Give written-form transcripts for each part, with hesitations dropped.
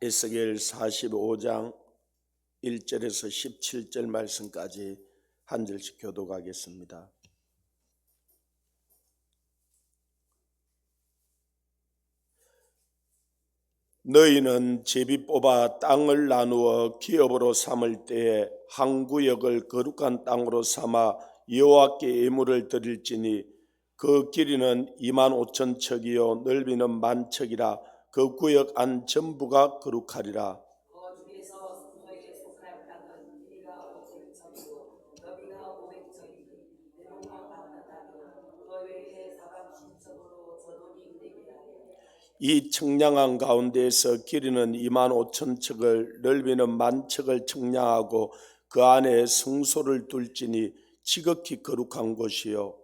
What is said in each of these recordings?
에스겔 45장 1절에서 17절 말씀까지 한 절씩 교독하겠습니다. 너희는 제비 뽑아 땅을 나누어 기업으로 삼을 때에 한 구역을 거룩한 땅으로 삼아 여호와께 예물을 드릴지니 그 길이는 25,000척이요 넓이는 10,000척이라. 그 구역 안 전부가 거룩하리라. 이 청량한 가운데에서 길이는 25,000척을 넓이는 10,000척을 청량하고 그 안에 성소를 둘지니 지극히 거룩한 곳이요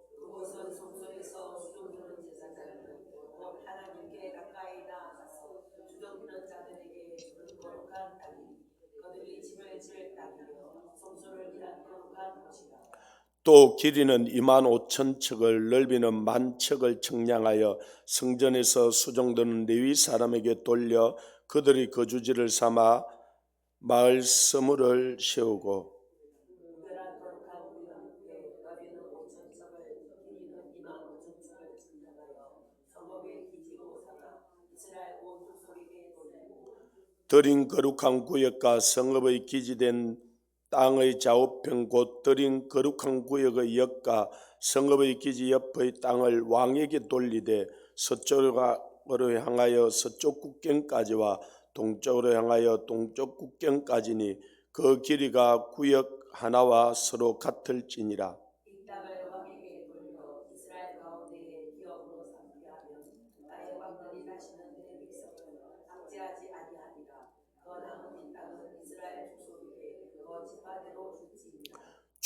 또 길이는 25,000척을 넓이는 10,000척을 청량하여 성전에서 수종드는 레위 사람에게 돌려 그들이 거주지를 삼아 마을 서물을 세우고 드린 거룩한 구역과 성읍의 기지된 땅의 좌우편 곧 드린 거룩한 구역의 옆과 성읍의 기지 옆의 땅을 왕에게 돌리되 서쪽으로 향하여 서쪽 국경까지와 동쪽으로 향하여 동쪽 국경까지니 그 길이가 구역 하나와 서로 같을지니라.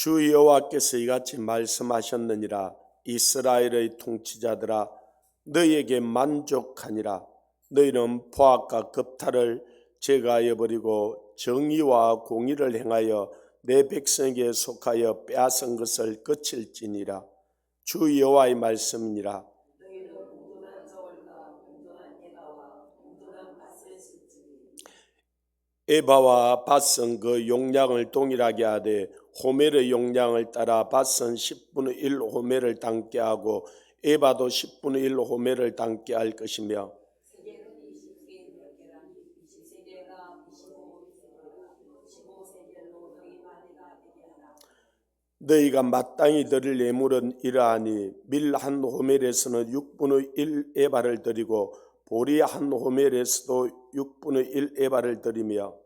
주 여호와께서 이같이 말씀하셨느니라. 이스라엘의 통치자들아 너희에게 만족하니라. 너희는 포악과 겁탈을 제거하여 버리고 정의와 공의를 행하여 내 백성에게 속하여 빼앗은 것을 거칠지니라. 주 여호와의 말씀이니라. 에바와 밧은 그 용량을 동일하게 하되 호멜의 용량을 따라 밧은 10분의 1 호멜을 담게 하고 에바도 10분의 1 호멜을 담게 할 것이며 너희가 마땅히 드릴 예물은 이러하니 밀 한 호멜에서는 6분의 1 에바를 드리고 보리 한 호멜에서도 6분의 1 에바를 드리며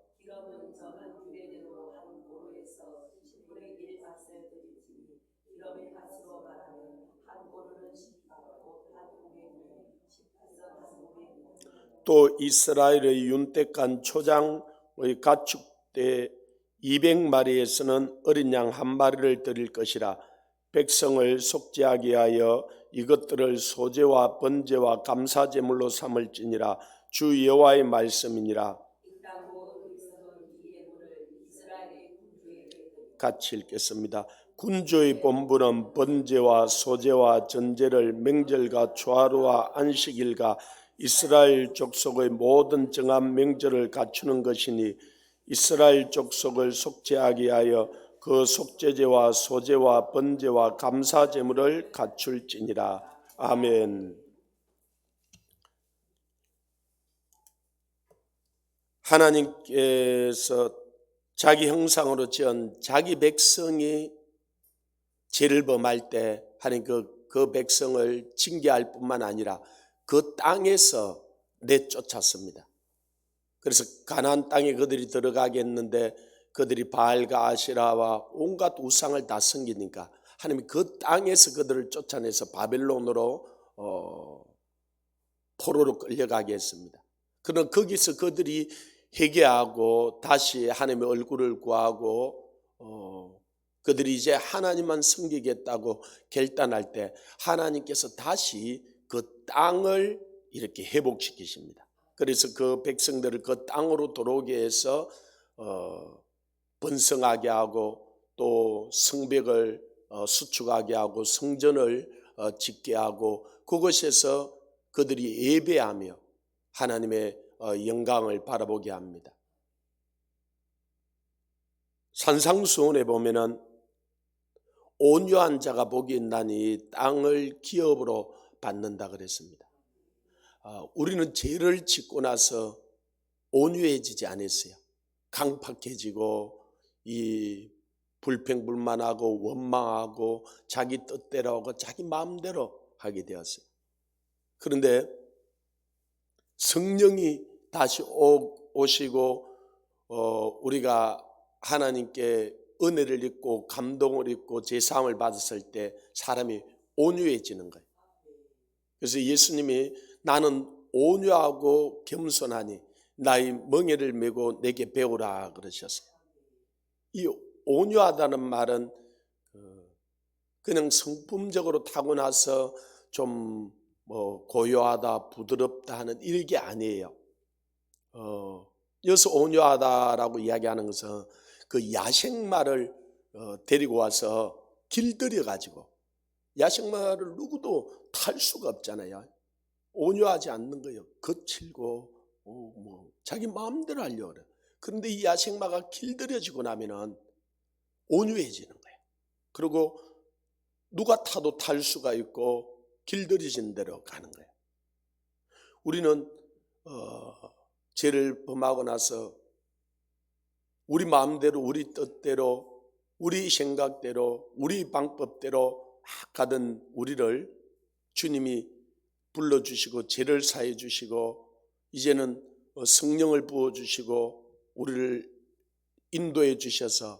또 이스라엘의 윤택한 초장의 가축대 200마리에서는 어린 양 한 마리를 드릴 것이라. 백성을 속죄하게 하여 이것들을 소제와 번제와 감사제물로 삼을지니라. 주 여호와의 말씀이니라. 같이 읽겠습니다. 군주의 본분은 번제와 소제와 전제를 명절과 초하루와 안식일과 이스라엘 족속의 모든 정한 명절을 갖추는 것이니 이스라엘 족속을 속죄하게 하여 그 속죄제와 소제와 번제와 감사제물을 갖출지니라. 아멘. 하나님께서 자기 형상으로 지은 자기 백성이 죄를 범할 때 하나님 그 백성을 징계할 뿐만 아니라 그 땅에서 내쫓았습니다. 그래서 가나안 땅에 그들이 들어가겠는데 그들이 바알과 아시라와 온갖 우상을 다 섬기니까 하나님이 그 땅에서 그들을 쫓아내서 바벨론으로 포로로 끌려가게 했습니다. 그러나 거기서 그들이 회개하고 다시 하나님의 얼굴을 구하고 그들이 이제 하나님만 섬기겠다고 결단할 때 하나님께서 다시 그 땅을 이렇게 회복시키십니다. 그래서 그 백성들을 그 땅으로 들어오게 해서 번성하게 하고 또 성벽을 수축하게 하고 성전을 짓게 하고 그곳에서 그들이 예배하며 하나님의 영광을 바라보게 합니다. 산상수훈에 보면은 온유한 자가 복이 있나니 땅을 기업으로 받는다 그랬습니다. 우리는 죄를 짓고 나서 온유해지지 않았어요. 강팍해지고 이 불평불만하고 원망하고 자기 뜻대로 하고 자기 마음대로 하게 되었어요. 그런데 성령이 다시 오시고 우리가 하나님께 은혜를 입고 감동을 입고 제사함을 받았을 때 사람이 온유해지는 거예요. 그래서 예수님이 나는 온유하고 겸손하니 나의 멍에를 메고 내게 배우라 그러셨어요. 이 온유하다는 말은 그냥 성품적으로 타고나서 좀 고요하다 부드럽다 하는 이게 아니에요. 여기서 온유하다라고 이야기하는 것은 그 야생마를 데리고 와서 길들여 가지고, 야생마를 누구도 탈 수가 없잖아요. 온유하지 않는 거예요. 거칠고 자기 마음대로 하려고 그래요. 그런데 이 야생마가 길들여지고 나면은 온유해지는 거예요. 그리고 누가 타도 탈 수가 있고 길들여진 대로 가는 거예요. 우리는 죄를 범하고 나서 우리 마음대로, 우리 뜻대로, 우리 생각대로, 우리 방법대로 막 가던 우리를 주님이 불러주시고 죄를 사해 주시고 이제는 성령을 부어주시고 우리를 인도해 주셔서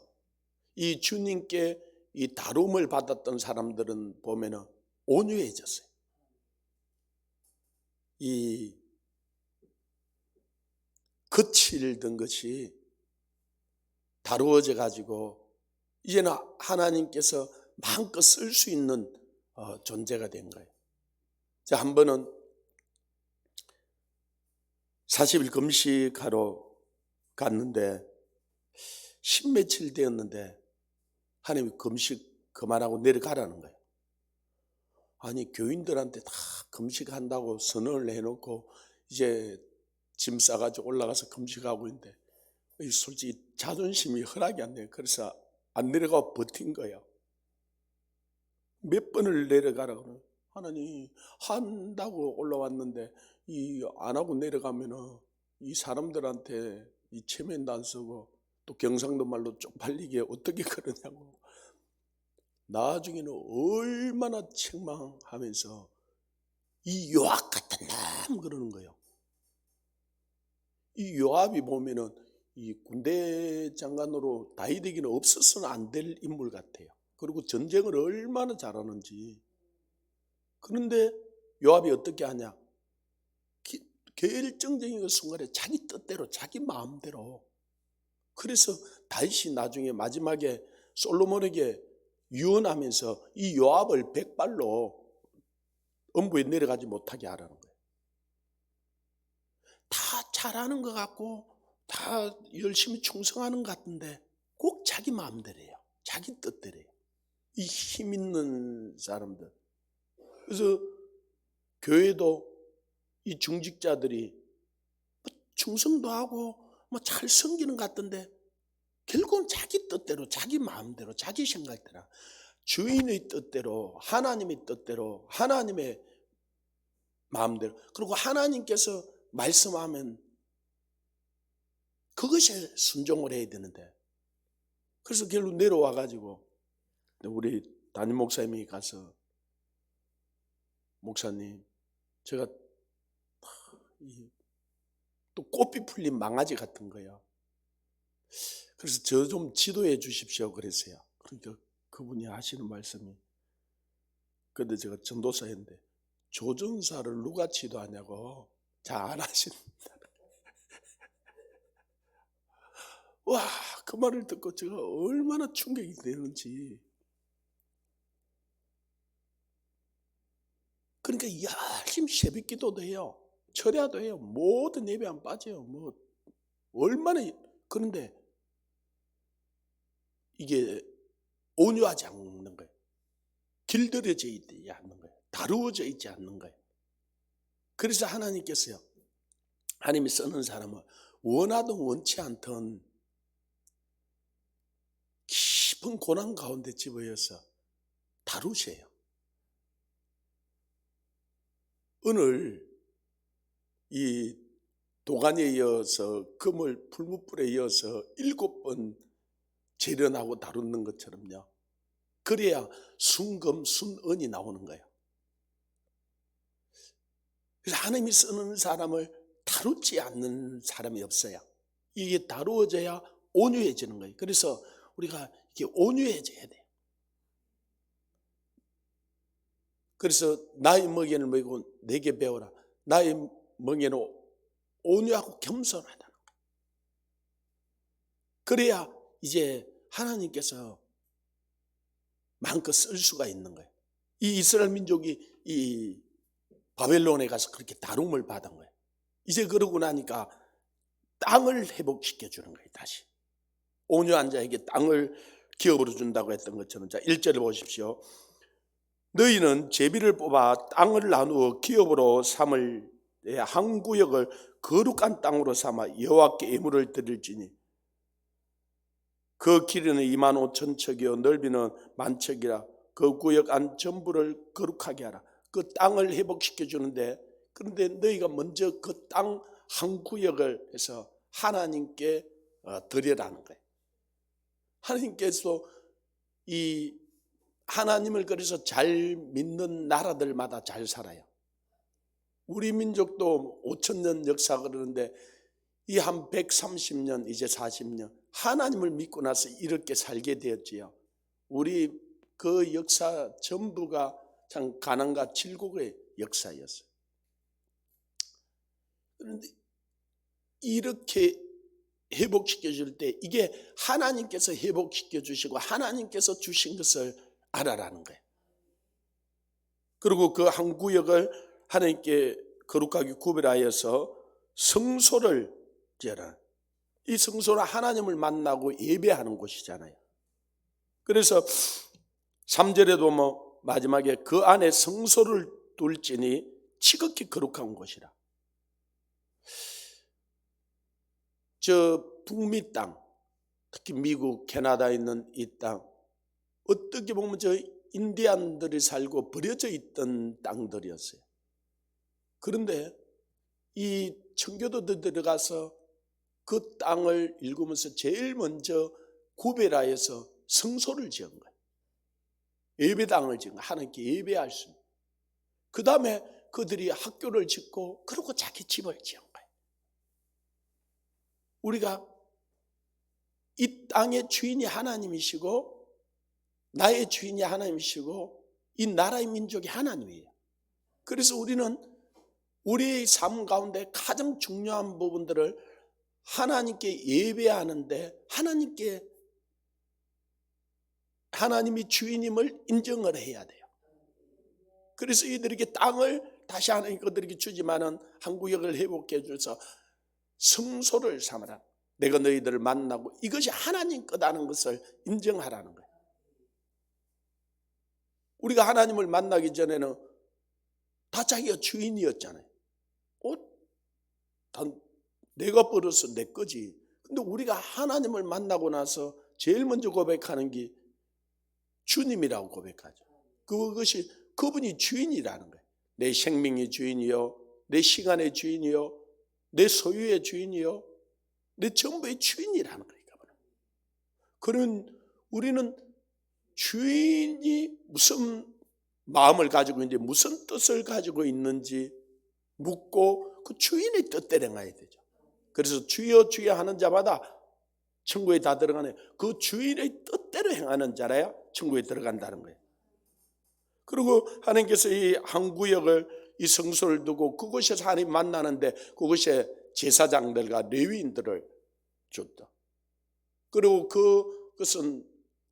이 주님께 이 다룸을 받았던 사람들은 보면은 온유해졌어요. 이 거칠던 것이 다루어져 가지고 이제는 하나님께서 마음껏 쓸 수 있는 존재가 된 거예요. 제가 한 번은 40일 금식하러 갔는데 10며칠 되었는데 하나님이 금식 그만하고 내려가라는 거예요. 아니 교인들한테 다 금식한다고 선언을 해놓고 이제 짐 싸가지고 올라가서 금식하고 있는데 솔직히 자존심이 허락이 안 돼요. 그래서 안 내려가고 버틴 거예요. 몇 번을 내려가라고 그러면 하나님 한다고 올라왔는데 이 안 하고 내려가면은 이 사람들한테 이 체면도 안 쓰고 또 경상도 말로 쪽팔리게 어떻게 그러냐고. 나중에는 얼마나 책망하면서 이 요압 같은 놈 그러는 거예요. 이 요압이 보면은 이 군대 장관으로 다윗에게는 없어서는 안 될 인물 같아요. 그리고 전쟁을 얼마나 잘하는지. 그런데 요압이 어떻게 하냐? 결정적인 그 순간에 자기 뜻대로 자기 마음대로. 그래서 다윗이 나중에 마지막에 솔로몬에게 유언하면서 이 요압을 백발로 음부에 내려가지 못하게 하라는 거예요. 다 잘하는 것 같고 다 열심히 충성하는 것 같은데 꼭 자기 마음대로예요. 자기 뜻대로예요. 이 힘 있는 사람들. 그래서 교회도 이 중직자들이 충성도 하고 잘 섬기는 것 같던데 결국은 자기 뜻대로 자기 마음대로 자기 생각대로 주인의 뜻대로 하나님의 뜻대로 하나님의 마음대로 그리고 하나님께서 말씀하면 그것에 순종을 해야 되는데 그래서 결국 내려와 가지고 우리 담임 목사님이 가서 목사님 제가 또 꽃이 풀린 망아지 같은 거예요. 그래서 저 좀 지도해 주십시오 그랬어요. 그러니까 그분이 하시는 말씀이 근데 제가 전도사였는데 조전사를 누가 지도하냐고 잘 안 하신다. 와, 그 말을 듣고 제가 얼마나 충격이 되는지. 그러니까 열심히 새벽 기도도 해요. 철야도 해요. 모든 예배 안 빠져요. 얼마나 그런데 이게 온유하지 않는 거예요. 길들여져 있지 않는 거예요. 다루어져 있지 않는 거예요. 그래서 하나님께서요. 하나님이 쓰는 사람은 원하든 원치 않든 깊은 고난 가운데 집어여서 다루세요. 오늘 이 도간에 이어서 금을 풀무불에 이어서 7번 재련하고 다루는 것처럼요. 그래야 순금 순은이 나오는 거예요. 그래서 하나님이 쓰는 사람을 다루지 않는 사람이 없어요. 이게 다루어져야 온유해지는 거예요. 그래서 우리가 이렇게 온유해져야 돼요. 그래서 나의 멍에는 먹이고 내게 배워라. 나의 멍에는 온유하고 겸손하다는 거예요. 그래야 이제 하나님께서 마음껏 쓸 수가 있는 거예요. 이 이스라엘 민족이 이 바벨론에 가서 그렇게 다룸을 받은 거예요. 이제 그러고 나니까 땅을 회복시켜 주는 거예요. 다시 온유한 자에게 땅을 기업으로 준다고 했던 것처럼. 자, 1절을 보십시오. 너희는 제비를 뽑아 땅을 나누어 기업으로 삼을 한 구역을 거룩한 땅으로 삼아 여호와께 예물을 드릴지니 그 길이는 25,000척이요 넓이는 10,000척이라. 그 구역 안 전부를 거룩하게 하라. 그 땅을 회복시켜 주는데, 그런데 너희가 먼저 그 땅 한 구역을 해서 하나님께 드리라는 거예요. 하나님께서 이 하나님을 그래서 잘 믿는 나라들마다 잘 살아요. 우리 민족도 5,000년 역사가 그러는데 이 한 130년 이제 40년 하나님을 믿고 나서 이렇게 살게 되었지요. 우리 그 역사 전부가 참 가난과 질곡의 역사였어요. 그런데 이렇게 회복시켜 줄 때 이게 하나님께서 회복시켜 주시고 하나님께서 주신 것을 알아라는 거예요. 그리고 그 한 구역을 하나님께 거룩하게 구별하여서 성소를 지어라. 이 성소는 하나님을 만나고 예배하는 곳이잖아요. 그래서 3절에도 마지막에 그 안에 성소를 둘지니 지극히 거룩한 곳이라. 저 북미 땅, 특히 미국, 캐나다에 있는 이 땅, 어떻게 보면 저 인디안들이 살고 버려져 있던 땅들이었어요. 그런데 이 청교도들 들어가서 그 땅을 읽으면서 제일 먼저 구별하여서 성소를 지은 거예요. 예배당을 지은 거예요. 하나님께 예배할 수 있는. 그 다음에 그들이 학교를 짓고 그러고 자기 집을 지은 거예요. 우리가 이 땅의 주인이 하나님이시고 나의 주인이 하나님이시고 이 나라의 민족이 하나님이에요. 그래서 우리는 우리의 삶 가운데 가장 중요한 부분들을 하나님께 예배하는데 하나님이 주인임을 인정을 해야 돼요. 그래서 이들에게 땅을 다시 하나님 그들에게 주지만은 한 구역을 회복해 줘서 성소를 삼아라. 내가 너희들을 만나고 이것이 하나님 거다는 것을 인정하라는 거예요. 우리가 하나님을 만나기 전에는 다 자기가 주인이었잖아요. 다 내가 벌어서 내 거지. 근데 우리가 하나님을 만나고 나서 제일 먼저 고백하는 게 주님이라고 고백하죠. 그것이 그분이 주인이라는 거예요. 내 생명의 주인이요, 내 시간의 주인이요, 내 소유의 주인이요, 내 전부의 주인이라는 거예요. 그런 우리는 주인이 무슨 마음을 가지고 있는지, 무슨 뜻을 가지고 있는지 묻고 그 주인의 뜻대로 행해야 되죠. 그래서 주여 주여 하는 자마다 천국에 다 들어가네. 그 주인의 뜻대로 행하는 자라야 천국에 들어간다는 거예요. 그리고 하나님께서 이 한 구역을 이 성소를 두고 그곳에서 하나님 만나는데 그곳에 제사장들과 레위인들을 줬다. 그리고 그것은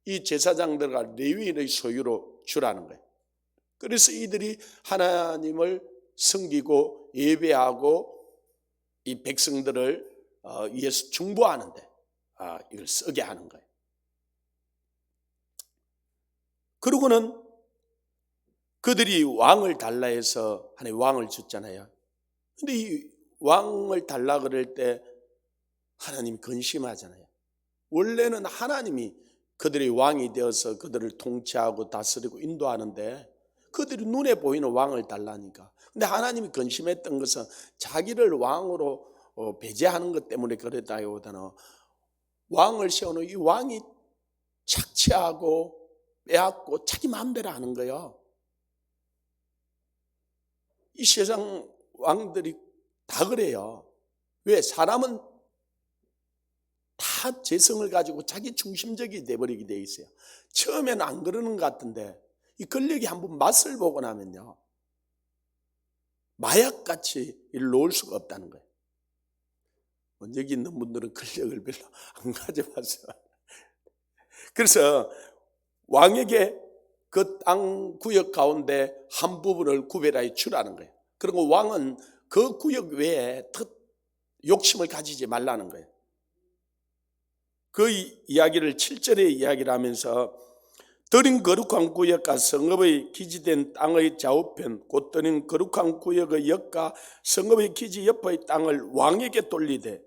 이 제사장들과 레위인의 소유로 주라는 거예요. 그래서 이들이 하나님을 섬기고 예배하고 이 백성들을 위해서 중보하는데 이걸 쓰게 하는 거예요. 그러고는 그들이 왕을 달라 해서 하나님 왕을 줬잖아요. 근데 이 왕을 달라 그럴 때 하나님이 근심하잖아요. 원래는 하나님이 그들이 왕이 되어서 그들을 통치하고 다스리고 인도하는데 그들이 눈에 보이는 왕을 달라니까. 근데 하나님이 근심했던 것은 자기를 왕으로 배제하는 것 때문에 그랬다기보다는 왕을 세우는 이 왕이 착취하고 빼앗고 자기 마음대로 하는 거예요. 이 세상 왕들이 다 그래요. 왜? 사람은 다 재성을 가지고 자기 중심적이 돼버리게 돼 있어요. 처음에는 안 그러는 것 같은데 이 권력이 한번 맛을 보고 나면요, 마약같이 놓을 수가 없다는 거예요. 여기 있는 분들은 권력을 별로 안 가져봤어요. 그래서 왕에게 그 땅 구역 가운데 한 부분을 구별하여 주라는 거예요. 그리고 왕은 그 구역 외에 욕심을 가지지 말라는 거예요. 그 이야기를 7절에 이야기를 하면서 드린 거룩한 구역과 성읍의 기지된 땅의 좌우편 곧 드린 거룩한 구역의 옆과 성읍의 기지 옆의 땅을 왕에게 돌리되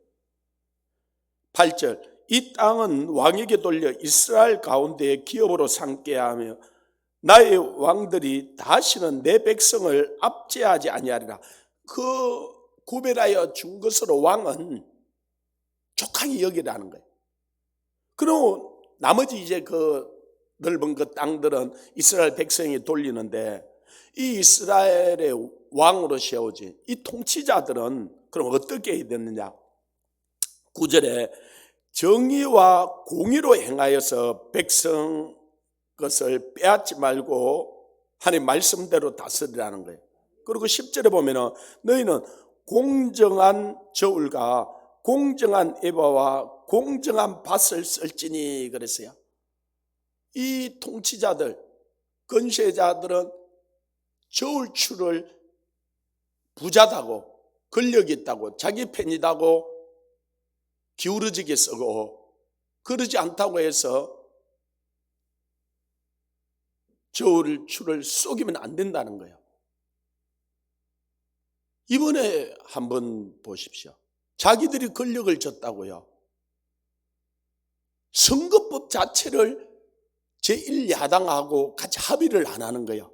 8절 이 땅은 왕에게 돌려 이스라엘 가운데의 기업으로 삼게 하며 나의 왕들이 다시는 내 백성을 압제하지 아니하리라. 그 구별하여 준 것으로 왕은 족하게 여기라는 거예요. 그리고 나머지 이제 그 넓은 그 땅들은 이스라엘 백성이 돌리는데 이 이스라엘의 왕으로 세워진 이 통치자들은 그럼 어떻게 해야 되느냐? 9절에 정의와 공의로 행하여서 백성 것을 빼앗지 말고 하나님 말씀대로 다스리라는 거예요. 그리고 10절에 보면은 너희는 공정한 저울과 공정한 에바와 공정한 밭을 쓸지니 그랬어요. 이 통치자들, 권세자들은 저울추를 부자다고 권력이 있다고 자기 편이다고 기울어지게 쓰고 그러지 않다고 해서 저울추를 쏘기면 안 된다는 거예요. 이번에 한번 보십시오. 자기들이 권력을 줬다고요. 선거법 자체를 제1야당하고 같이 합의를 안 하는 거예요.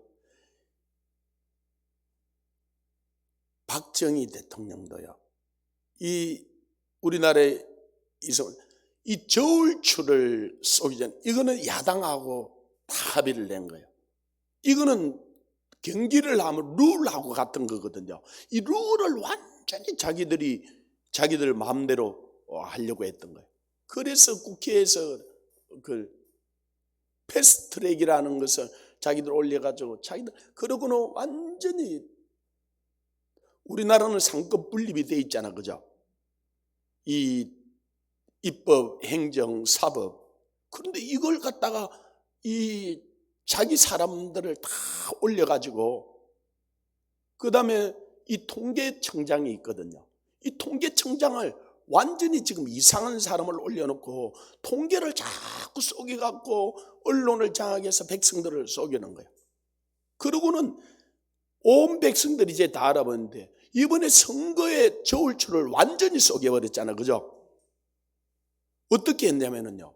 박정희 대통령도요. 이 우리나라의 이 저울추를 쏘기 전 이거는 야당하고 다 합의를 낸 거예요. 이거는 경기를 하면 룰하고 같은 거거든요. 이 룰을 완전히 자기들 마음대로 하려고 했던 거예요. 그래서 국회에서 그 패스트트랙이라는 것을 자기들 올려가지고 그러고는 완전히 우리나라는 상급 분립이 돼 있잖아, 그죠? 이 입법, 행정, 사법. 그런데 이걸 갖다가 이 자기 사람들을 다 올려가지고 그 다음에 이 통계청장이 있거든요. 이 통계청장을 완전히 지금 이상한 사람을 올려놓고 통계를 자꾸 속여갖고 언론을 장악해서 백성들을 속이는 거예요. 그러고는 온 백성들이 이제 다 알아보는데 이번에 선거의 저울추를 완전히 속여버렸잖아요. 그죠? 어떻게 했냐면요.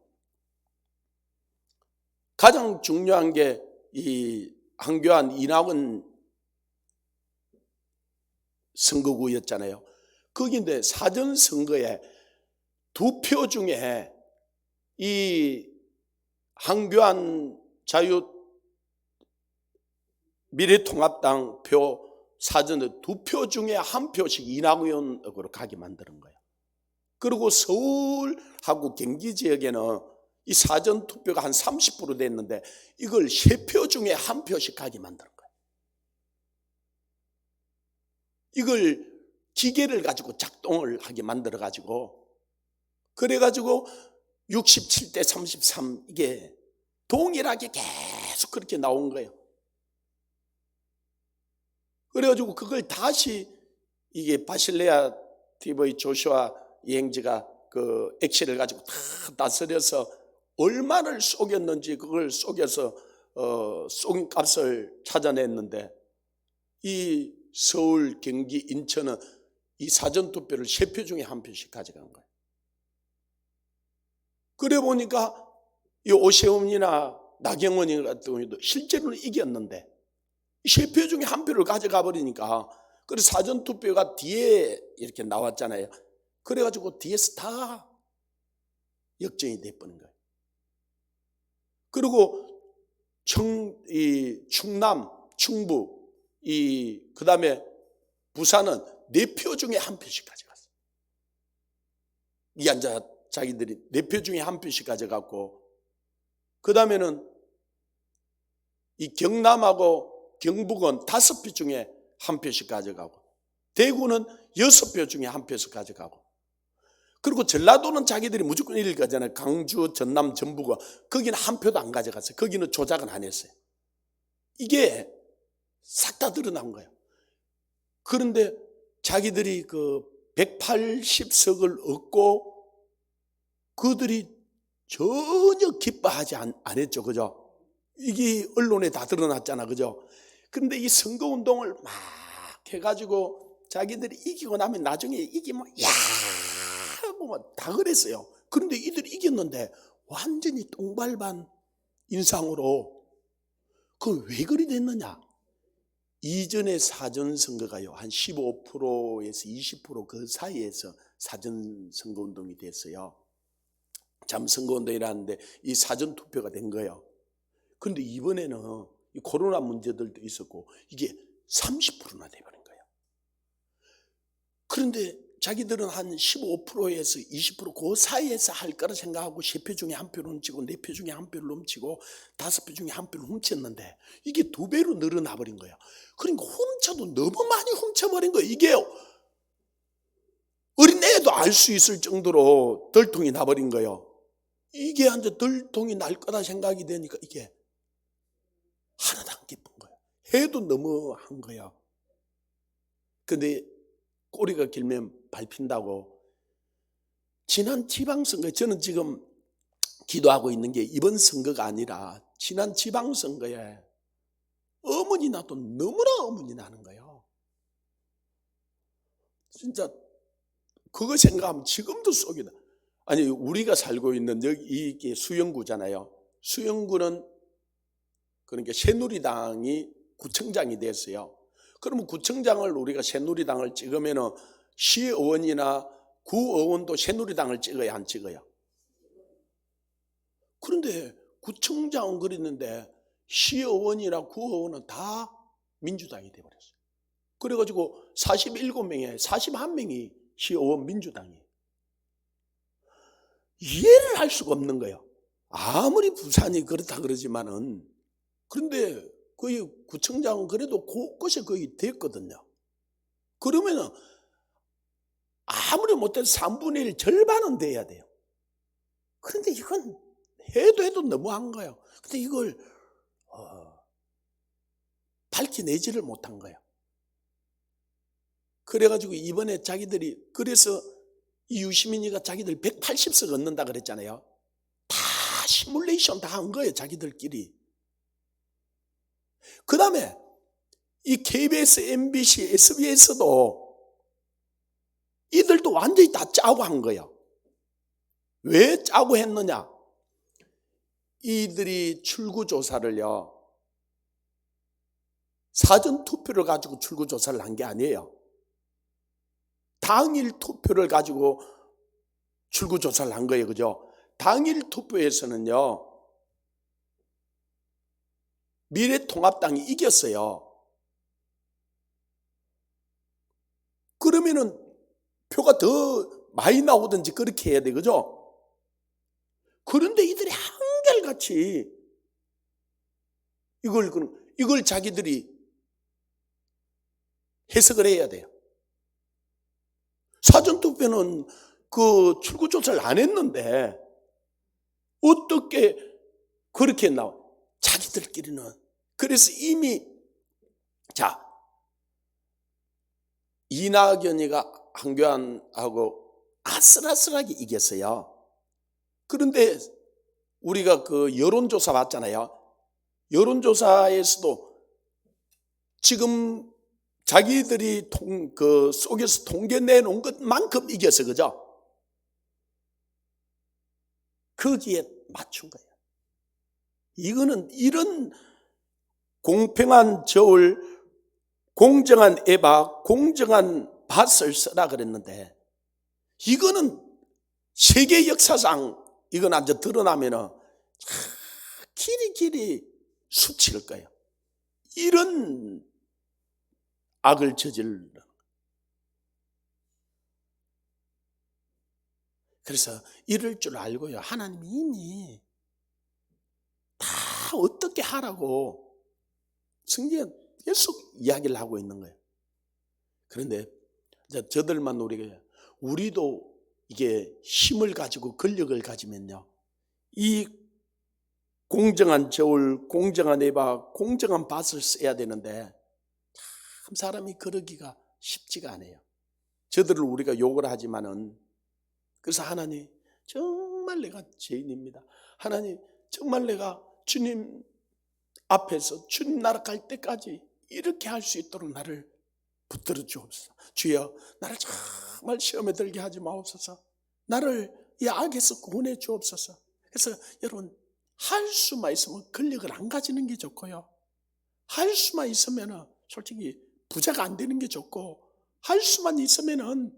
가장 중요한 게 이 황교안 이낙연 선거구였잖아요. 거기인데 사전 선거에 2표 중에 이 황교안 미래통합당 표 사전에 2표 중에 1표씩 이낙연으로 가게 만드는 거예요. 그리고 서울하고 경기 지역에는 이 사전 투표가 한 30% 됐는데 이걸 3표 중에 1표씩 가게 만드는 거예요. 이걸 기계를 가지고 작동을 하게 만들어 가지고 그래가지고 67대 33 이게 동일하게 계속 그렇게 나온 거예요. 그래가지고 그걸 다시 이게 바실레아 TV 조슈아 여행지가 그 액실을 가지고 다 다스려서 얼마를 속였는지 그걸 속여서 속인 값을 찾아냈는데 이 서울, 경기, 인천은 이 사전투표를 3표 중에 1표씩 가져간 거예요. 그래 보니까 이 오세훈이나 나경원이 같은 경우도 실제로는 이겼는데 3표 중에 1표를 가져가 버리니까, 그래서 사전투표가 뒤에 이렇게 나왔잖아요. 그래가지고 뒤에서 다 역전이 돼버린 거예요. 그리고 충남, 충북, 그 다음에 부산은 4표 중에 1표씩 가져갔어요. 이 앉아 자기들이 4표 중에 1표씩 가져갔고, 그 다음에는 이 경남하고 경북은 5표 중에 1표씩 가져가고, 대구는 6표 중에 1표씩 가져가고, 그리고 전라도는 자기들이 무조건 이길 거잖아요. 강주, 전남, 전북은 거기는 1표도 안 가져갔어요. 거기는 조작은 안 했어요. 이게 싹 다 드러난 거예요. 그런데 자기들이 그 180석을 얻고 그들이 전혀 기뻐하지 안 했죠. 그죠? 이게 언론에 다 드러났잖아. 그죠? 그런데 이 선거운동을 막 해가지고 자기들이 이기고 나면 나중에 이기면 야 뭐 다 그랬어요. 그런데 이들이 이겼는데 완전히 똥발반 인상으로. 그럼 왜 그리 됐느냐? 이전에 사전선거가요 한 15%에서 20% 그 사이에서 사전선거운동이 됐어요. 잠선거운동이라는데 이 사전투표가 된 거예요. 그런데 이번에는 이 코로나 문제들도 있었고 이게 30%나 돼버린 거예요. 그런데 자기들은 한 15%에서 20% 그 사이에서 할 거라 생각하고 3표 중에 1표를 훔치고 4표 중에 1표를 훔치고 5표 중에 1표를 훔쳤는데 이게 2배로 늘어나 버린 거예요. 그러니까 훔쳐도 너무 많이 훔쳐버린 거예요. 이게 어린애도 알 수 있을 정도로 덜통이 나버린 거예요. 이게 이제 덜통이 날 거다 생각이 되니까 이게 하나도 안 기쁜 거예요. 해도 너무한 거야. 근데 꼬리가 길면 밟힌다고 지난 지방선거에, 저는 지금 기도하고 있는 게 이번 선거가 아니라 지난 지방선거에 어머니 나도 너무나 어머니 나는 거예요. 진짜 그거 생각하면 지금도 속이 나. 아니 우리가 살고 있는 여기 이게 수영구잖아요. 수영구는 그러니까 새누리당이 구청장이 됐어요. 그러면 구청장을 우리가 새누리당을 찍으면은 시의원이나 구의원도 새누리당을 찍어야 안 찍어요? 그런데 구청장은 그랬는데 시의원이나 구의원은 다 민주당이 돼버렸어요. 그래가지고 47명에 41명이 시의원 민주당이에요. 이해를 할 수가 없는 거예요. 아무리 부산이 그렇다 그러지만은, 그런데 거의 구청장은 그래도 곳곳에 거의 됐거든요. 그러면은 아무리 못해도 3분의 1 절반은 돼야 돼요. 그런데 이건 해도 너무한 거예요. 근데 이걸 밝혀내지를 못한 거예요. 그래가지고 이번에 자기들이, 그래서 이 유시민이가 자기들 180석 얻는다 그랬잖아요. 다 시뮬레이션 다 한 거예요, 자기들끼리. 그 다음에 이 KBS, MBC, SBS도 이들도 완전히 다 짜고 한 거예요. 왜 짜고 했느냐? 이들이 출구조사를요, 사전투표를 가지고 출구조사를 한 게 아니에요. 당일 투표를 가지고 출구조사를 한 거예요. 그죠? 당일 투표에서는요, 미래통합당이 이겼어요. 그러면은 표가 더 많이 나오든지 그렇게 해야 돼. 그죠? 그런데 이들이 한결같이 이걸 자기들이 해석을 해야 돼요. 사전투표는 그 출구조사를 안 했는데 어떻게 그렇게 나와? 자기들끼리는. 그래서 이미 이낙연이가 한교안하고 아슬아슬하게 이겼어요. 그런데 우리가 그 여론조사 봤잖아요. 여론조사에서도 지금 자기들이 그 속에서 통겨내놓은 것만큼 이겨서, 그죠? 거기에 맞춘 거예요. 이거는 이런 공평한 저울, 공정한 에바, 공정한 밭을 쓰라 그랬는데, 이거는 세계 역사상 이건 아주 드러나면은 길이 수칠 거예요. 이런 악을 저질러. 그래서 이럴 줄 알고요, 하나님이 이미 다 어떻게 하라고 성경에 계속 이야기를 하고 있는 거예요. 그런데 저들만 우리도 이게 힘을 가지고 권력을 가지면요, 이 공정한 저울, 공정한 에바, 공정한 밭을 써야 되는데 참 사람이 그러기가 쉽지가 않아요. 저들을 우리가 욕을 하지만은, 그래서 하나님 정말 내가 죄인입니다. 하나님 정말 내가 주님 앞에서 주님 나라 갈 때까지 이렇게 할 수 있도록 나를 붙들어 주옵소서. 주여, 나를 정말 시험에 들게 하지 마옵소서. 나를 이 악에서 구원해 주옵소서. 그래서 여러분, 할 수만 있으면 권력을 안 가지는 게 좋고요, 할 수만 있으면 솔직히 부자가 안 되는 게 좋고, 할 수만 있으면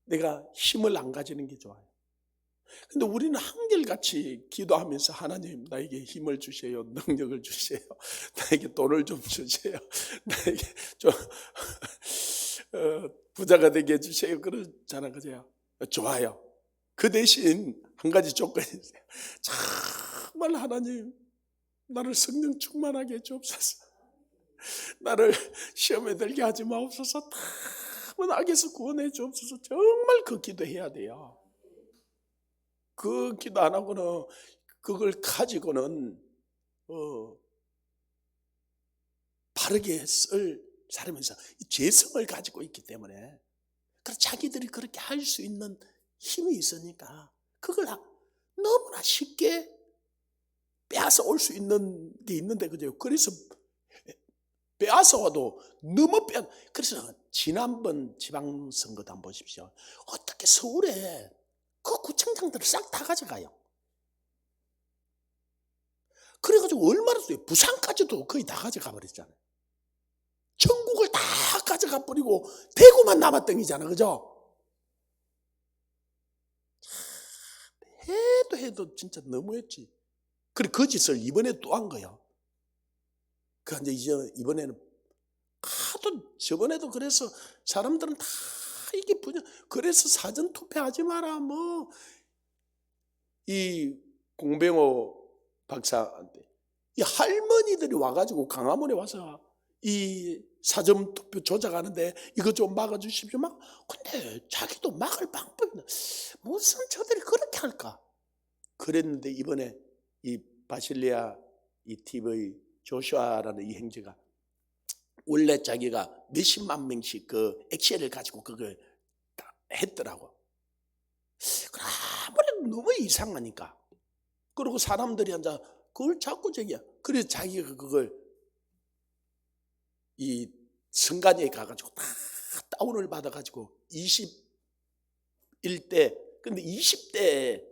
내가 힘을 안 가지는 게 좋아요. 근데 우리는 한결같이 기도하면서 하나님 나에게 힘을 주세요, 능력을 주세요, 나에게 돈을 좀 주세요, 나에게 좀 부자가 되게 해주세요, 그러잖아, 그죠? 좋아요. 그 대신 한 가지 조건이 있어요. 정말 하나님 나를 성령 충만하게 해주옵소서. 나를 시험에 들게 하지 마옵소서. 다만 악에서 구원해 주옵소서. 정말 그 기도해야 돼요. 그 기도 안 하고는, 그걸 가지고는 바르게 쓸 사람에서 죄성을 가지고 있기 때문에, 그래서 자기들이 그렇게 할 수 있는 힘이 있으니까 그걸 너무나 쉽게 빼앗아 올 수 있는 게 있는데, 그죠? 그래서 빼앗아 와도 너무 그래서 지난번 지방선거도 한번 보십시오. 어떻게 서울에 그 구청장들을 싹 다 가져가요. 그래가지고 얼마나 부산까지도 거의 다 가져가 버렸잖아요. 전국을 다 가져가 버리고 대구만 남았던이잖아, 그죠? 해도 진짜 너무했지. 그래, 그 짓을 이번에 또 한 거야. 그 이제 이번에는 하도, 저번에도 그래서 사람들은 다 이게 그래서 사전 투표하지 마라, 뭐 이 공병호 박사한테 이 할머니들이 와가지고 강화문에 와서 이 사전 투표 조작하는데 이거 좀 막아주십시오. 막 근데 자기도 막을 방법이 무슨 저들이 그렇게 할까? 그랬는데 이번에 이 바실리아 이 TV 조슈아라는 이 형제가 원래 자기가 몇십만 명씩 그 엑셀을 가지고 그걸 했더라고. 아무래도 너무 이상하니까. 그리고 사람들이 앉아 그걸 자꾸 저기야. 그래서 자기가 그걸 이 선관위에 가가지고 다 다운을 받아가지고 21대, 근데 20대,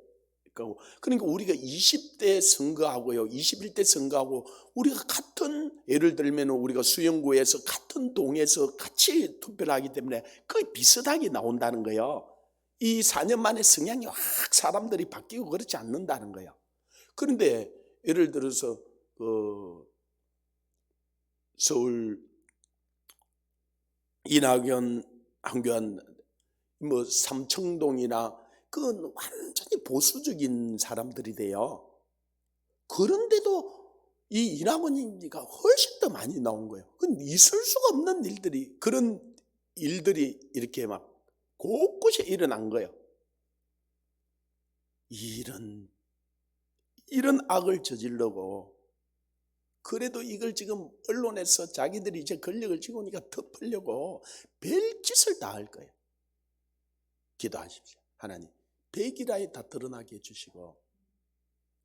그러니까 우리가 20대 선거하고요, 21대 선거하고 우리가 같은, 예를 들면 우리가 수영구에서 같은 동에서 같이 투표를 하기 때문에 거의 비슷하게 나온다는 거예요. 이 4년 만에 성향이 확 사람들이 바뀌고 그렇지 않는다는 거예요. 그런데 예를 들어서 서울 이낙연, 한교안, 뭐 삼청동이나 그건 완전히 보수적인 사람들이 돼요. 그런데도 이 이낙연이가 훨씬 더 많이 나온 거예요. 그건 있을 수가 없는 일들이, 그런 일들이 이렇게 막 곳곳에 일어난 거예요. 이런 악을 저지르고, 그래도 이걸 지금 언론에서 자기들이 이제 권력을 쥐고 오니까 덮으려고 별짓을 다 할 거예요. 기도하십시오. 하나님, 백일하에 다 드러나게 해주시고,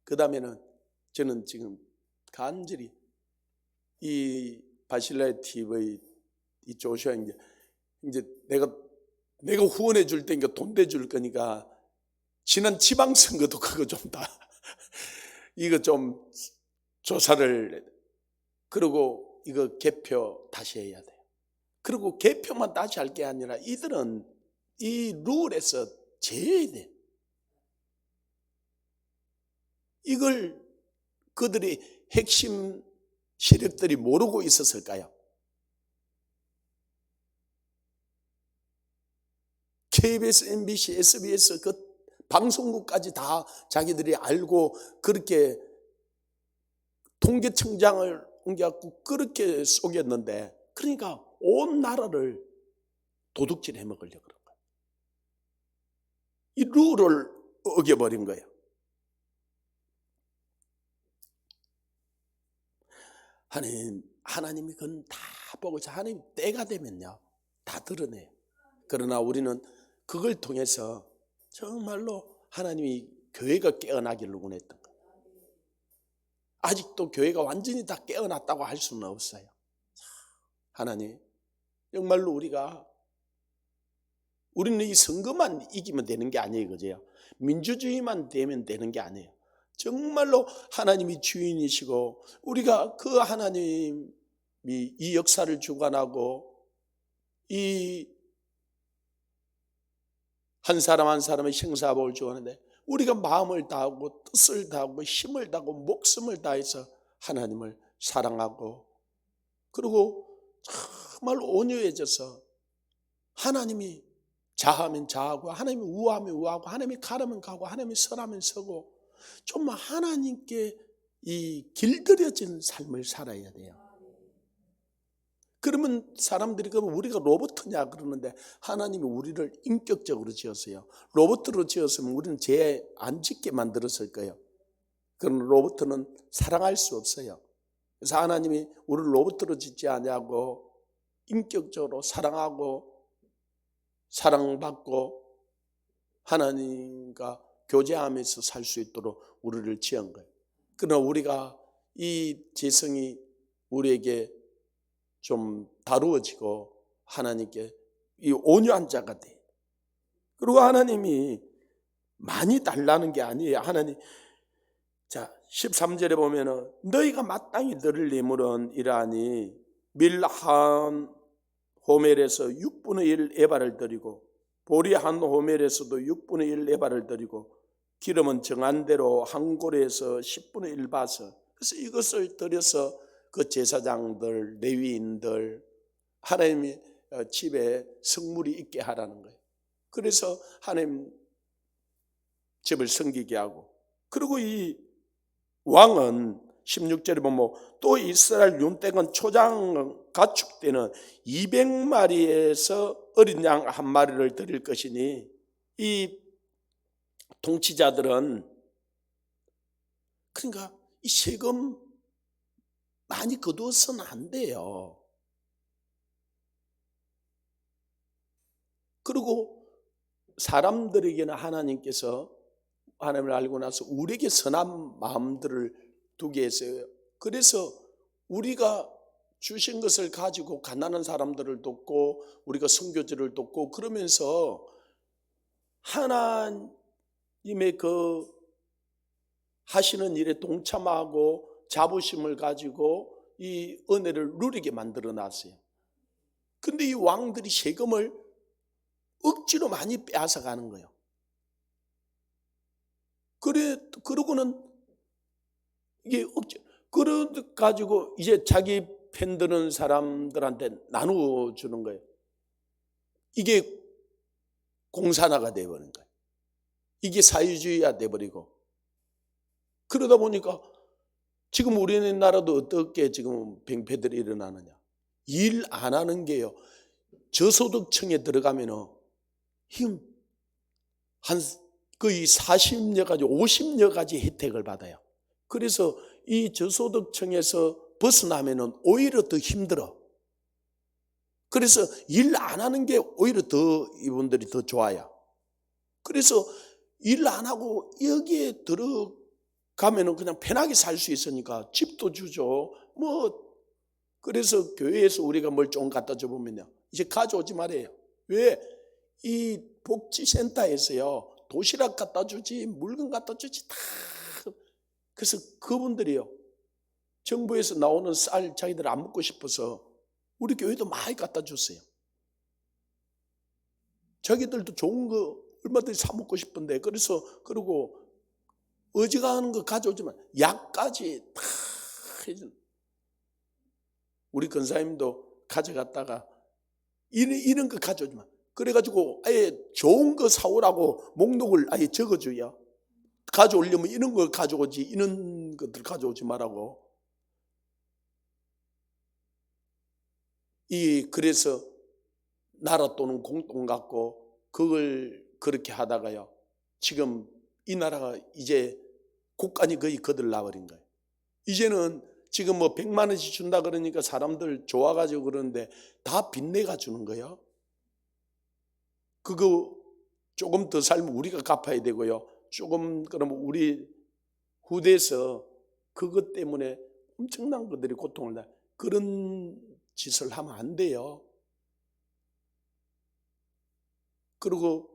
그 다음에는 저는 지금 간절히 이 바실레 TV 이 조슈아 이제 내가 후원해 줄 테니까 돈 대줄 거니까 지난 지방선거도 그거 좀 다 이거 좀 조사를 그리고 이거 개표 다시 해야 돼요. 그리고 개표만 다시 할 게 아니라 이들은 이 룰에서 제외해야 돼. 이걸 그들이 핵심 세력들이 모르고 있었을까요? KBS, MBC, SBS 그 방송국까지 다 자기들이 알고 그렇게 통계청장을 옮겨갖고 그렇게 속였는데 그러니까 온 나라를 도둑질 해먹으려고 그런 거예요. 이 룰을 어겨버린 거예요. 하나님이 그건 다 보고 하나님 때가 되면요 다 드러내요. 그러나 우리는 그걸 통해서 정말로 하나님이 교회가 깨어나기를 원했던 거예요. 아직도 교회가 완전히 다 깨어났다고 할 수는 없어요. 하나님 정말로 우리는 이 선거만 이기면 되는 게 아니에요. 그죠? 민주주의만 되면 되는 게 아니에요. 정말로 하나님이 주인이시고 우리가 그 하나님이 이 역사를 주관하고 이 한 사람 한 사람의 형사복을 주관하는데 우리가 마음을 다하고 뜻을 다하고 힘을 다하고 목숨을 다해서 하나님을 사랑하고 그리고 정말 온유해져서 하나님이 자하면 자하고 하나님이 우하면 우하고 하나님이 가라면 가고 하나님이 서라면 서고 정말 하나님께 이 길들여진 삶을 살아야 돼요. 그러면 사람들이 그러면 우리가 로봇이냐 그러는데 하나님이 우리를 인격적으로 지었어요. 로봇으로 지었으면 우리는 죄 안 짓게 만들었을 거예요. 그럼 로봇은 사랑할 수 없어요. 그래서 하나님이 우리를 로봇으로 짓지 않냐고 인격적으로 사랑하고 사랑받고 하나님과 교제하면서 살 수 있도록 우리를 지은 거예요. 그러나 우리가 이 재성이 우리에게 좀 다루어지고 하나님께 이 온유한 자가 돼. 그리고 하나님이 많이 달라는 게 아니에요. 하나님 자 13절에 보면은 너희가 마땅히 들을 예물은 이러하니 밀 한 호멜에서 6분의 1 에바를 드리고 보리 한 호멜에서도 6분의 1 에바를 드리고 기름은 정한 대로 한 고래에서 10분의 1 바서. 그래서 이것을 드려서 그 제사장들, 레위인들 하나님의 집에 성물이 있게 하라는 거예요. 그래서 하나님 집을 섬기게 하고 그리고 이 왕은 16절에 보면 또 이스라엘 윤택은 초장 가축 때는 200마리에서 어린 양 한 마리를 드릴 것이니 이 통치자들은 그러니까 이 세금 많이 거두어서는 안 돼요. 그리고 사람들에게는 하나님께서 하나님을 알고 나서 우리에게 선한 마음들을 두게 했어요. 그래서 우리가 주신 것을 가지고 가난한 사람들을 돕고 우리가 선교지를 돕고 그러면서 하나님의 그 하시는 일에 동참하고 자부심을 가지고 이 은혜를 누리게 만들어 놨어요. 근데 이 왕들이 세금을 억지로 많이 빼앗아 가는 거예요. 그러고는 이게 그래 가지고 이제 자기 편드는 사람들한테 나누어 주는 거예요. 이게 공산화가 되어버린 거예요. 이게 사회주의가 되어버리고 그러다 보니까 지금 우리나라도 어떻게 지금 병폐들이 일어나느냐. 일 안 하는 게요. 저소득층에 들어가면은 한 거의 40여 가지, 50여 가지 혜택을 받아요. 그래서 이 저소득층에서 벗어나면은 오히려 더 힘들어. 그래서 일 안 하는 게 오히려 더 이분들이 더 좋아요. 그래서 일 안 하고 여기에 들어 가면은 그냥 편하게 살 수 있으니까 집도 주죠. 그래서 교회에서 우리가 뭘 좀 갖다 줘 보면요, 이제 가져오지 말아요. 왜? 이 복지센터에서요, 도시락 갖다 주지, 물건 갖다 주지, 다. 그래서 그분들이요, 정부에서 나오는 쌀 자기들 안 먹고 싶어서 우리 교회도 많이 갖다 줬어요. 자기들도 좋은 거 얼마든지 사 먹고 싶은데, 그리고 어지간한 거 가져오지만 약까지 다 해준. 우리 권사님도 가져갔다가 이런 거 가져오지만, 그래가지고 아예 좋은 거 사오라고 목록을 아예 적어줘요. 가져오려면 이런 걸 가져오지, 이런 것들 가져오지 말라고. 그래서 나라 또는 공돈 갖고 그걸 그렇게 하다가요, 지금 이 나라가 이제 국간이 거의 거들나버린 거예요. 이제는 지금 100만 원씩 준다 그러니까 사람들 좋아가지고 그러는데 다 빚내가 주는 거예요. 그거 조금 더 살면 우리가 갚아야 되고요. 조금 그러면 우리 후대에서 그것 때문에 엄청난 것들이 고통을 나. 그런 짓을 하면 안 돼요. 그리고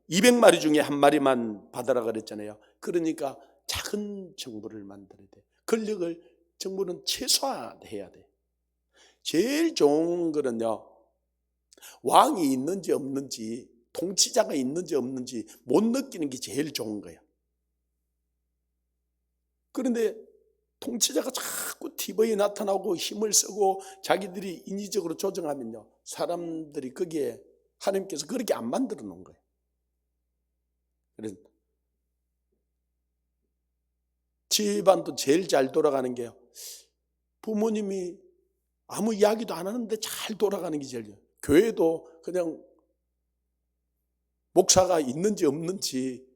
200마리 중에 한 마리만 받아라 그랬잖아요. 그러니까 작은 정부를 만들어야 돼. 권력을 정부는 최소화해야 돼. 제일 좋은 거는요, 왕이 있는지 없는지, 통치자가 있는지 없는지 못 느끼는 게 제일 좋은 거예요. 그런데 통치자가 자꾸 TV에 나타나고 힘을 쓰고 자기들이 인위적으로 조정하면요, 사람들이 거기에 하나님께서 그렇게 안 만들어 놓은 거예요. 그래서 집안도 제일 잘 돌아가는 게요, 부모님이 아무 이야기도 안 하는데 잘 돌아가는 게 제일 좋아요. 교회도 그냥 목사가 있는지 없는지,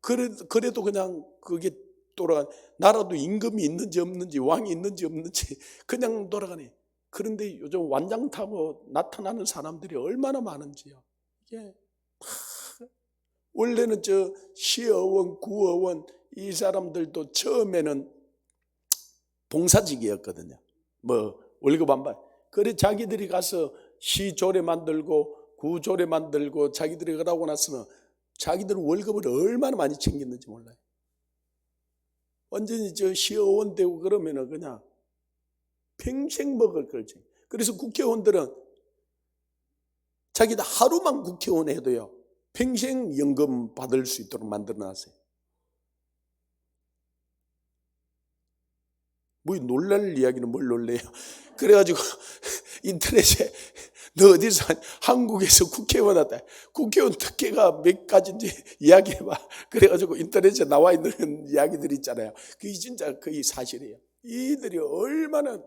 그래도 그냥 그게 돌아가. 나라도 임금이 있는지 없는지, 왕이 있는지 없는지 그냥 돌아가네. 그런데 요즘 완장 타고 나타나는 사람들이 얼마나 많은지요. 이게 원래는 시의원, 구의원 이 사람들도 처음에는 봉사직이었거든요. 월급 안 받. 그래 자기들이 가서 시조례 만들고 구조례 만들고 자기들이 그러고 나서는 자기들은 월급을 얼마나 많이 챙겼는지 몰라요. 완전히 시의원 되고 그러면은 그냥 평생 먹을 걸 챙겨. 그래서 국회의원들은 자기들 하루만 국회의원 해도요, 평생 연금 받을 수 있도록 만들어놨어요. 놀랄 이야기는 뭘 놀래요. 그래가지고 인터넷에 너 어디서 한국에서 국회의원 왔다. 국회의원 특혜가 몇 가지인지 이야기해봐. 그래가지고 인터넷에 나와 있는 이야기들 있잖아요. 그게 진짜 거의 사실이에요. 이들이 얼마나,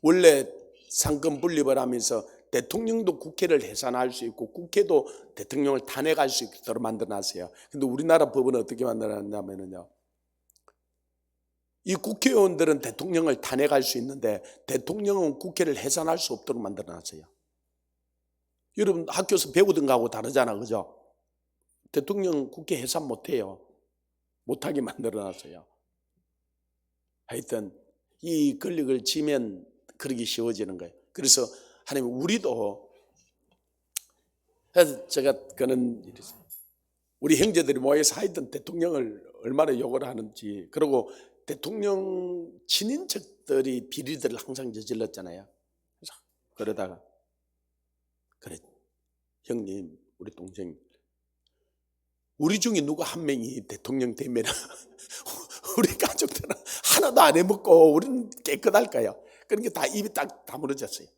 원래 상권 분립을 하면서 대통령도 국회를 해산할 수 있고 국회도 대통령을 탄핵할 수 있도록 만들어놨어요. 근데 우리나라 법은 어떻게 만들어놨냐면요, 이 국회의원들은 대통령을 탄핵할 수 있는데 대통령은 국회를 해산할 수 없도록 만들어놨어요. 여러분 학교에서 배우던 거하고 다르잖아, 그죠? 대통령 국회 해산 못해요. 못하게 만들어놨어요. 하여튼 이 권력을 쥐면 그러기 쉬워지는 거예요. 그래서 하나님, 우리도, 제가 그는 우리 형제들이 모여서 하여튼 대통령을 얼마나 욕을 하는지, 그리고 대통령 친인척들이 비리들을 항상 저질렀잖아요. 그러다가 그래, 형님, 우리 동생, 우리 중에 누구 한 명이 대통령 되면 우리 가족들은 하나도 안 해먹고 우리는 깨끗할까요? 그러니까 다 입이 딱 다물어졌어요.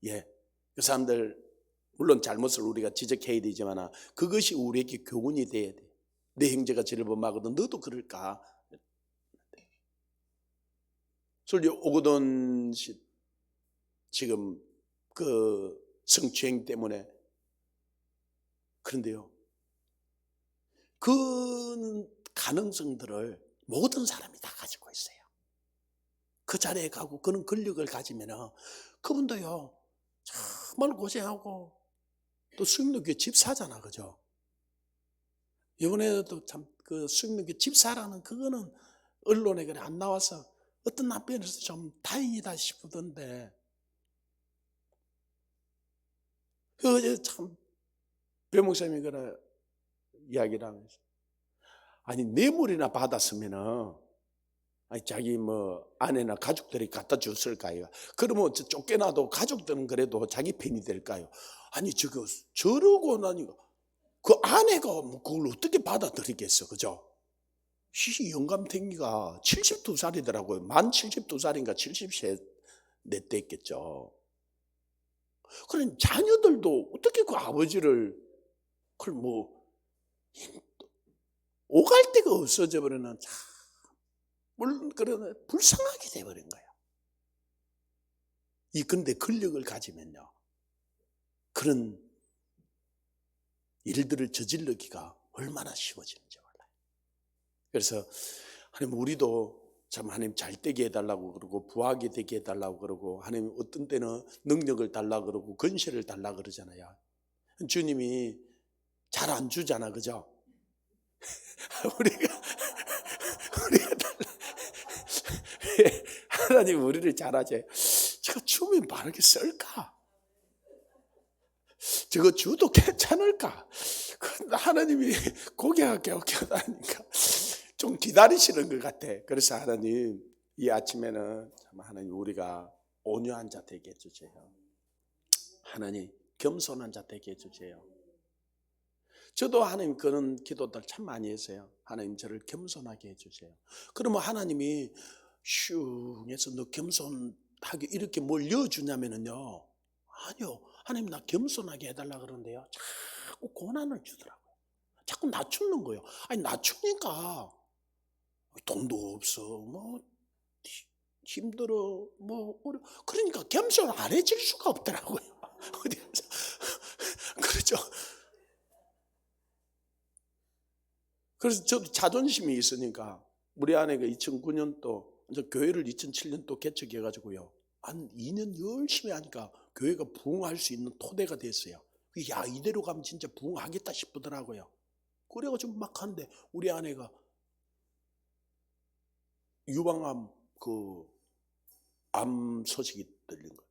그 사람들 물론 잘못을 우리가 지적해야 되지만 그것이 우리에게 교훈이 돼야 돼. 내 형제가 죄를 범하거든 너도 그럴까? 솔직히 오거돈 씨 지금 그 성추행 때문에, 그런데요, 그 가능성들을 모든 사람이 다 가지고 있어요. 그 자리에 가고 그런 권력을 가지면 그분도요 정말 고생하고 또 수영도교회 집 사잖아, 그죠? 이번에도 참 그 수익민교 집사라는 그거는 언론에 그래 안 나와서 어떤 남편에서 좀 다행이다 싶던데, 어제 참 배 목사님이 그래 이야기를 하면서, 아니 뇌물이나 받았으면은 아니 자기 뭐 아내나 가족들이 갖다 줬을까요? 그러면 쫓겨나도 가족들은 그래도 자기 편이 될까요? 아니 저러고 나니까 그 아내가 뭐 그걸 어떻게 받아들이겠어, 그죠? 이 영감탱이가 72살이더라고요. 만 72살인가 73 됐겠죠. 그럼 자녀들도 어떻게 그 아버지를 그걸 뭐 오갈 데가 없어져 버리는, 참 물론 그러나 불쌍하게 돼버린 거야. 근데 권력을 가지면요, 그런 일들을 저질르기가 얼마나 쉬워지는지 몰라요. 그래서 하나님, 우리도 참 하나님 잘 되게 해달라고 그러고 부하게 되게 해달라고 그러고, 하나님 어떤 때는 능력을 달라고 그러고 권세를 달라고 그러잖아요. 주님이 잘 안 주잖아, 그죠? 우리가 하나님 우리를 잘하지. 제가 주면 바르게 쓸까? 저거 주도 괜찮을까? 하나님이 고개가 갸웃갸웃하니까 좀 기다리시는 것 같아. 그래서 하나님, 이 아침에는 참 하나님 우리가 온유한 자 되게 해주세요. 하나님 겸손한 자 되게 해주세요. 저도 하나님 그런 기도들 참 많이 했어요. 하나님 저를 겸손하게 해주세요. 그러면 하나님이 슝 해서 너 겸손하게 이렇게 뭘 넣어주냐면요, 아니요, 하나님 나 겸손하게 해달라 그러는데요, 자꾸 고난을 주더라고요. 자꾸 낮추는 거예요. 아니 낮추니까 돈도 없어, 뭐 힘들어, 뭐 어려, 그러니까 겸손 안 해질 수가 없더라고요. 어디서 그렇죠. 그래서 저도 자존심이 있으니까 우리 아내가 2009년도 이제 교회를 2007년도 개척해가지고요, 한 2년 열심히 하니까 교회가 부흥할 수 있는 토대가 됐어요. 야, 이대로 가면 진짜 부흥하겠다 싶더라고요. 그래가지고 막 하는데 우리 아내가 유방암 암 소식이 들린 거예요.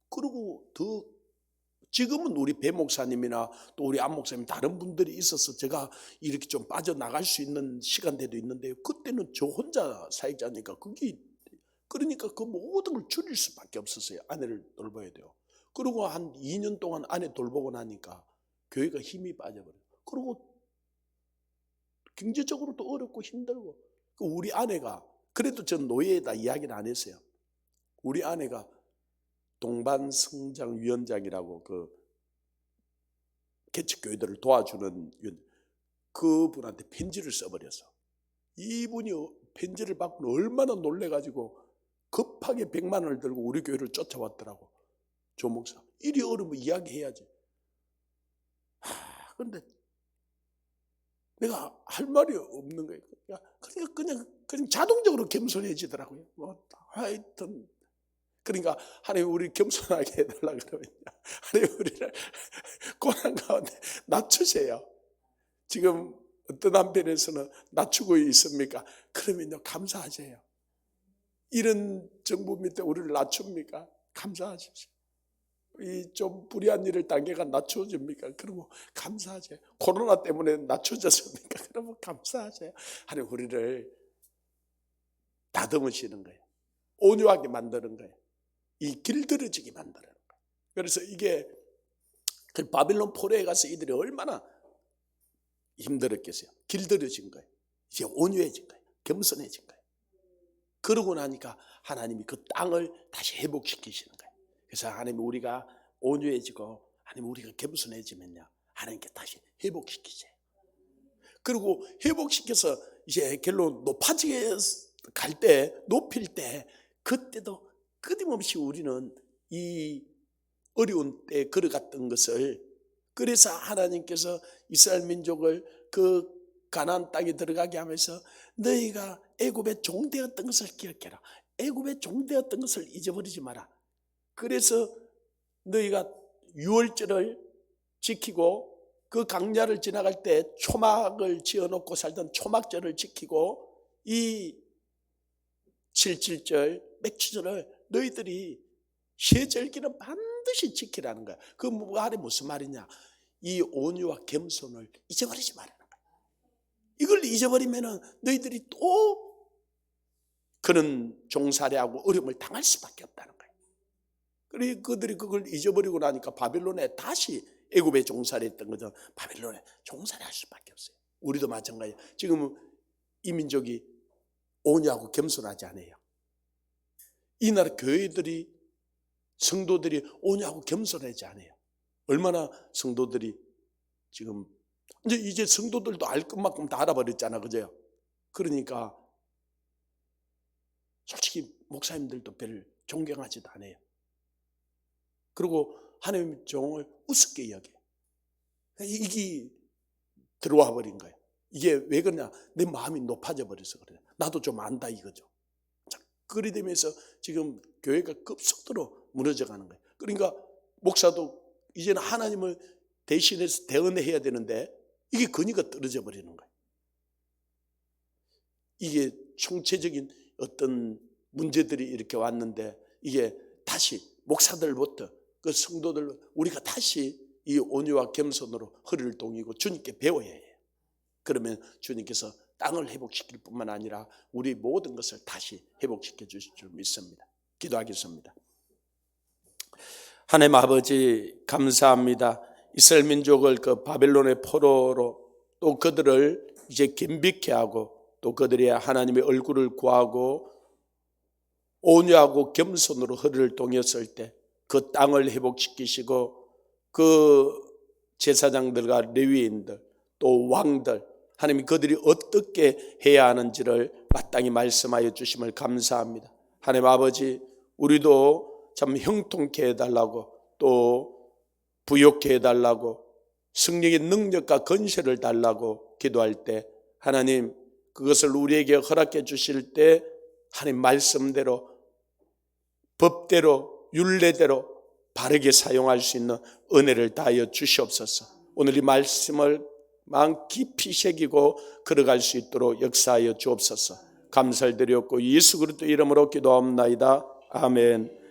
그리고 지금은 우리 배 목사님이나 또 우리 안 목사님 다른 분들이 있어서 제가 이렇게 좀 빠져나갈 수 있는 시간대도 있는데요, 그때는 저 혼자 사역자니까 그러니까 그 모든 걸 줄일 수밖에 없었어요. 아내를 돌봐야 돼요. 그리고 한 2년 동안 아내 돌보고 나니까 교회가 힘이 빠져버려요. 그리고 경제적으로도 어렵고 힘들고, 우리 아내가, 그래도 전 노예에다 이야기를 안 했어요. 우리 아내가 동반성장위원장이라고 개척교회들을 도와주는 그분한테 편지를 써버려서, 이분이 편지를 받고 얼마나 놀래가지고 급하게 100만 원을 들고 우리 교회를 쫓아왔더라고. 조 목사, 일이 어려우면 이야기해야지. 그런데 내가 할 말이 없는 거예요. 그러니까 그냥 자동적으로 겸손해지더라고요. 뭐 하여튼 그러니까 하나님 우리 겸손하게 해달라 그러면요, 하나님 우리를 고난 가운데 낮추세요. 지금 어떤 한편에서는 낮추고 있습니까? 그러면요 감사하세요. 이런 정부 밑에 우리를 낮춥니까? 감사하십시오. 이 좀 불의한 일을 당해가 낮춰줍니까? 그러면 감사하세요. 코로나 때문에 낮춰졌습니까? 그러면 감사하세요. 하나님 우리를 다듬으시는 거예요. 온유하게 만드는 거예요. 이 길들여지게 만드는 거예요. 그래서 이게 그 바빌론 포로에 가서 이들이 얼마나 힘들었겠어요. 길들여진 거예요. 이제 온유해진 거예요. 겸손해진 거예요. 그러고 나니까 하나님이 그 땅을 다시 회복시키시는 거예요. 그래서 하나님 우리가 온유해지고 하나님 우리가 겸손해지면요, 하나님께 다시 회복시키세요. 그리고 회복시켜서 이제 결론 높아지게 갈 때, 높일 때, 그때도 끊임없이 우리는 이 어려운 때에 걸어갔던 것을, 그래서 하나님께서 이스라엘 민족을 그 가나안 땅에 들어가게 하면서 너희가 애굽의 종되었던 것을 기억해라. 애굽의 종되었던 것을 잊어버리지 마라. 그래서 너희가 유월절을 지키고 그 강야를 지나갈 때 초막을 지어놓고 살던 초막절을 지키고 이 77절 맥주절을 너희들이 세절기는 반드시 지키라는 거야. 그 말이 무슨 말이냐? 이 온유와 겸손을 잊어버리지 말라는 거야. 이걸 잊어버리면 너희들이 또 그런 종살이하고 어려움을 당할 수밖에 없다는 거예요. 그리고 그들이 그걸 잊어버리고 나니까 바빌론에 다시 애굽에 종살이했던 거죠. 바빌론에 종살이할 수밖에 없어요. 우리도 마찬가지예요. 지금 이 민족이 온유하고 겸손하지 않아요. 이 나라 교회들이 성도들이 온유하고 겸손하지 않아요. 얼마나 성도들이 지금 이제 성도들도 알 것만큼 다 알아버렸잖아, 그죠? 그러니까 솔직히 목사님들도 별로 존경하지도 않아요. 그리고 하나님의 종을 우습게 여겨요. 이게 들어와 버린 거예요. 이게 왜 그러냐? 내 마음이 높아져 버려서 그래요. 나도 좀 안다 이거죠. 그리 되면서 지금 교회가 급속도로 무너져 가는 거예요. 그러니까 목사도 이제는 하나님을 대신해서 대언해야 되는데 이게 근위가 떨어져 버리는 거예요. 이게 총체적인 어떤 문제들이 이렇게 왔는데 이게 다시 목사들부터 그 성도들 우리가 다시 이 온유와 겸손으로 허리를 동이고 주님께 배워야 해요. 그러면 주님께서 땅을 회복시킬 뿐만 아니라 우리 모든 것을 다시 회복시켜 주실 줄 믿습니다. 기도하겠습니다. 하나님 아버지 감사합니다. 이스라엘 민족을 그 바벨론의 포로로 또 그들을 이제 겸비케 하고 또 그들이 하나님의 얼굴을 구하고 온유하고 겸손으로 허리를 동였을 때 그 땅을 회복시키시고 그 제사장들과 레위인들 또 왕들 하나님이 그들이 어떻게 해야 하는지를 마땅히 말씀하여 주심을 감사합니다. 하나님 아버지 우리도 참 형통케 해달라고 또 부욕케 해달라고 성령의 능력과 건설을 달라고 기도할 때 하나님 그것을 우리에게 허락해 주실 때 하나님 말씀대로 법대로 율례대로 바르게 사용할 수 있는 은혜를 다하여 주시옵소서. 오늘 이 말씀을 마음 깊이 새기고 걸어갈 수 있도록 역사하여 주옵소서. 감사를 드렸고 예수 그리스도 이름으로 기도합나이다. 아멘.